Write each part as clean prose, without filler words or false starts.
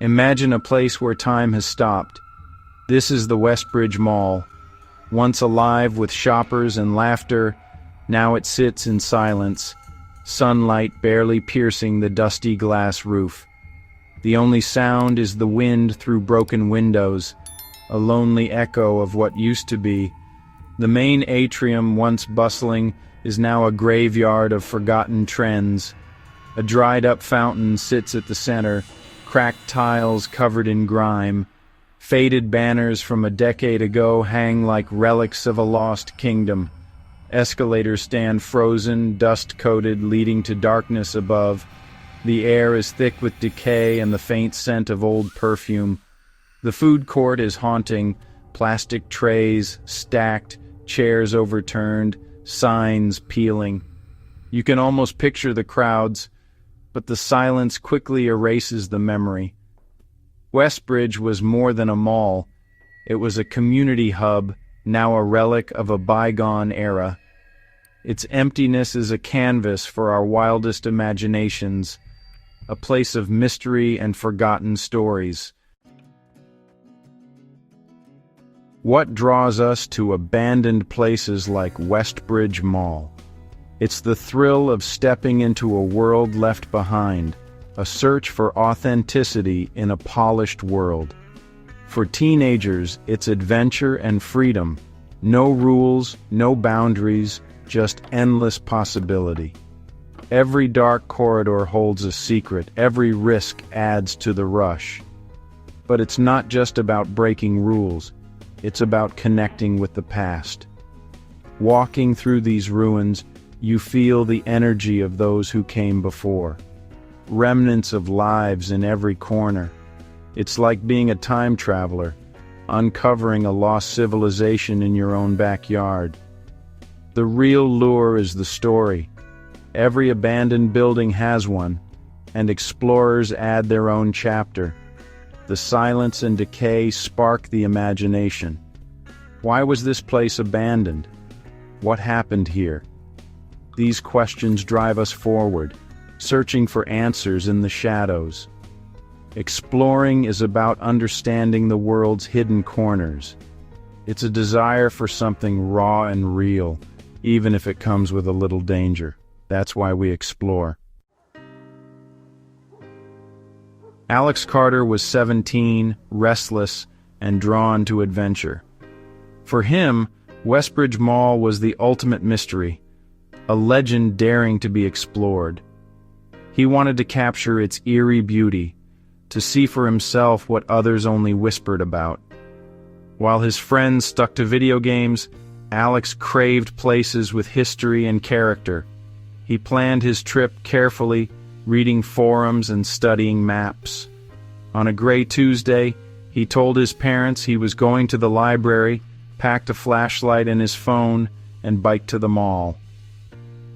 Imagine a place where time has stopped. This is the Westbridge Mall. Once alive with shoppers and laughter, now it sits in silence, sunlight barely piercing the dusty glass roof. The only sound is the wind through broken windows, a lonely echo of what used to be. The main atrium, once bustling, is now a graveyard of forgotten trends. A dried-up fountain sits at the center, cracked tiles covered in grime. Faded banners from a decade ago hang like relics of a lost kingdom. Escalators stand frozen, dust-coated, leading to darkness above. The air is thick with decay and the faint scent of old perfume. The food court is haunting, plastic trays stacked, chairs overturned, signs peeling. You can almost picture the crowds, but the silence quickly erases the memory. Westbridge was more than a mall. It was a community hub, now a relic of a bygone era. Its emptiness is a canvas for our wildest imaginations, a place of mystery and forgotten stories. What draws us to abandoned places like Westbridge Mall? It's the thrill of stepping into a world left behind, a search for authenticity in a polished world. For teenagers, it's adventure and freedom. No rules, no boundaries, just endless possibility. Every dark corridor holds a secret, every risk adds to the rush. But it's not just about breaking rules, it's about connecting with the past. Walking through these ruins, you feel the energy of those who came before. Remnants of lives in every corner. It's like being a time traveler, uncovering a lost civilization in your own backyard. The real lure is the story. Every abandoned building has one, and explorers add their own chapter. The silence and decay spark the imagination. Why was this place abandoned? What happened here? These questions drive us forward, searching for answers in the shadows. Exploring is about understanding the world's hidden corners. It's a desire for something raw and real, even if it comes with a little danger. That's why we explore. Alex Carter was 17, restless, and drawn to adventure. For him, Westbridge Mall was the ultimate mystery, a legend daring to be explored. He wanted to capture its eerie beauty, to see for himself what others only whispered about. While his friends stuck to video games, Alex craved places with history and character. He planned his trip carefully, reading forums and studying maps. On a gray Tuesday, he told his parents he was going to the library, packed a flashlight and his phone, and biked to the mall.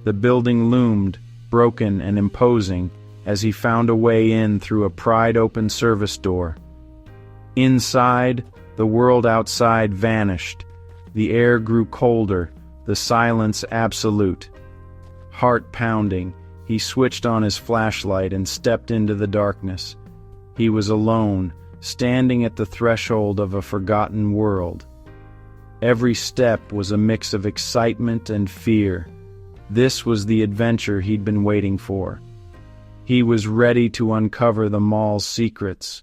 The building loomed, broken and imposing, as he found a way in through a pried-open service door. Inside, the world outside vanished. The air grew colder, the silence absolute. Heart pounding, he switched on his flashlight and stepped into the darkness. He was alone, standing at the threshold of a forgotten world. Every step was a mix of excitement and fear. This was the adventure he'd been waiting for. He was ready to uncover the mall's secrets.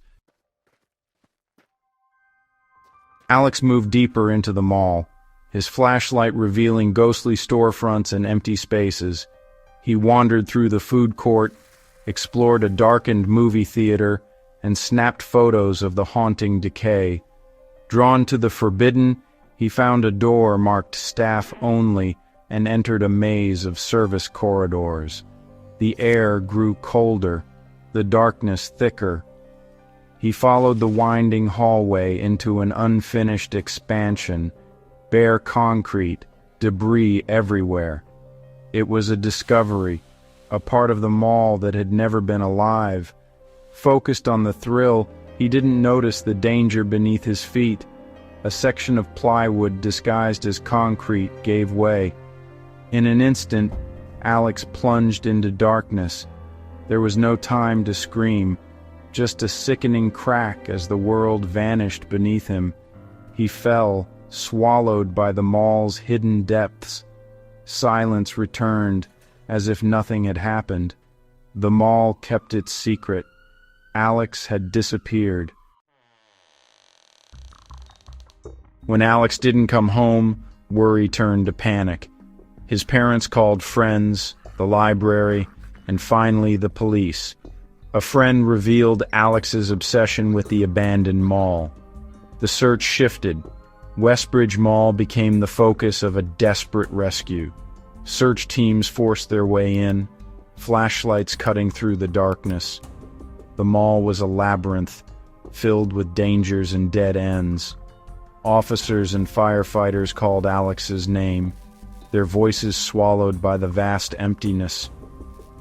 Alex moved deeper into the mall, his flashlight revealing ghostly storefronts and empty spaces. He wandered through the food court, explored a darkened movie theater, and snapped photos of the haunting decay. Drawn to the forbidden, he found a door marked staff only and entered a maze of service corridors. The air grew colder, the darkness thicker. He followed the winding hallway into an unfinished expansion, bare concrete, debris everywhere. It was a discovery, a part of the mall that had never been alive. Focused on the thrill, he didn't notice the danger beneath his feet. A section of plywood disguised as concrete gave way. In an instant, Alex plunged into darkness. There was no time to scream. just a sickening crack as the world vanished beneath him. He fell, swallowed by the mall's hidden depths. Silence returned, as if nothing had happened. The mall kept its secret. Alex had disappeared. When Alex didn't come home, worry turned to panic. His parents called friends, the library, and finally the police. A friend revealed Alex's obsession with the abandoned mall. The search shifted. Westbridge Mall became the focus of a desperate rescue. Search teams forced their way in, flashlights cutting through the darkness. The mall was a labyrinth, filled with dangers and dead ends. Officers and firefighters called Alex's name, their voices swallowed by the vast emptiness.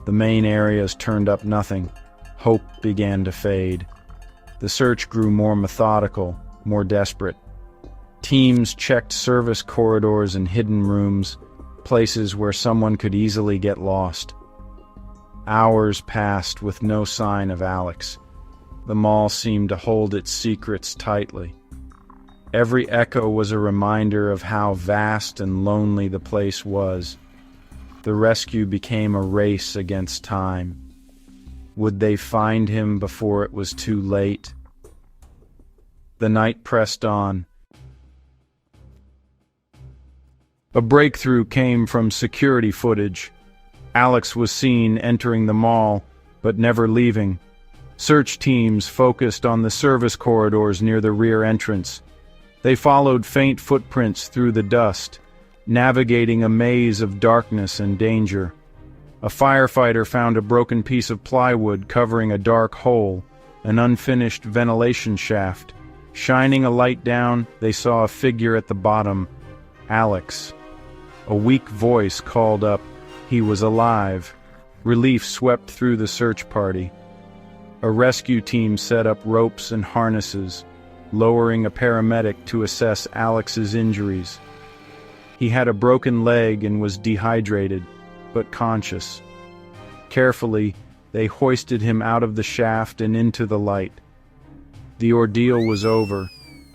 The main areas turned up nothing. Hope began to fade. The search grew more methodical, more desperate. Teams checked service corridors and hidden rooms, places where someone could easily get lost. Hours passed with no sign of Alex. The mall seemed to hold its secrets tightly. Every echo was a reminder of how vast and lonely the place was. The rescue became a race against time. Would they find him before it was too late? The night pressed on. A breakthrough came from security footage. Alex was seen entering the mall, but never leaving. Search teams focused on the service corridors near the rear entrance. They followed faint footprints through the dust, navigating a maze of darkness and danger. A firefighter found a broken piece of plywood covering a dark hole, an unfinished ventilation shaft. Shining a light down, they saw a figure at the bottom, Alex. A weak voice called up, he was alive. Relief swept through the search party. A rescue team set up ropes and harnesses, lowering a paramedic to assess Alex's injuries. He had a broken leg and was dehydrated, but conscious. Carefully, they hoisted him out of the shaft and into the light. The ordeal was over,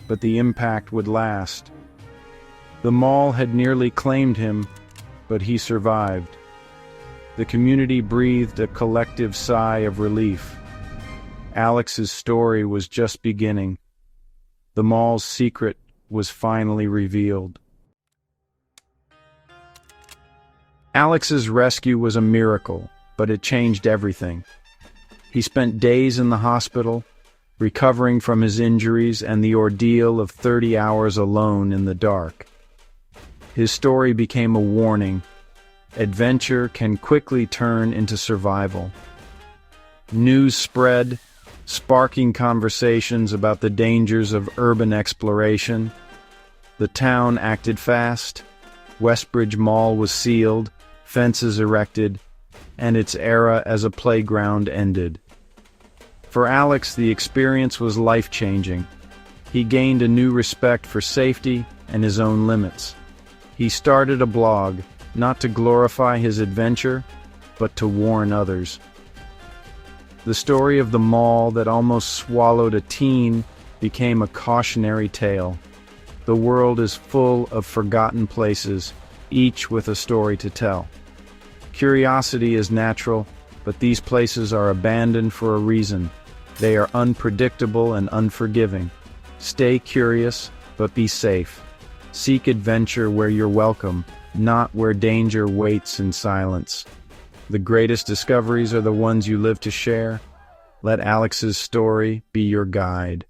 but the impact would last. The mall had nearly claimed him, but he survived. The community breathed a collective sigh of relief. Alex's story was just beginning. The mall's secret was finally revealed. Alex's rescue was a miracle, but it changed everything. He spent days in the hospital, recovering from his injuries and the ordeal of 30 hours alone in the dark. His story became a warning. Adventure can quickly turn into survival. News spread, sparking conversations about the dangers of urban exploration. The town acted fast. Westbridge Mall was sealed, fences erected, and its era as a playground ended. For Alex, the experience was life-changing. He gained a new respect for safety and his own limits. He started a blog, not to glorify his adventure, but to warn others. The story of the mall that almost swallowed a teen became a cautionary tale. The world is full of forgotten places, each with a story to tell. Curiosity is natural, but these places are abandoned for a reason. They are unpredictable and unforgiving. Stay curious, but be safe. Seek adventure where you're welcome, not where danger waits in silence. The greatest discoveries are the ones you live to share. Let Alex's story be your guide.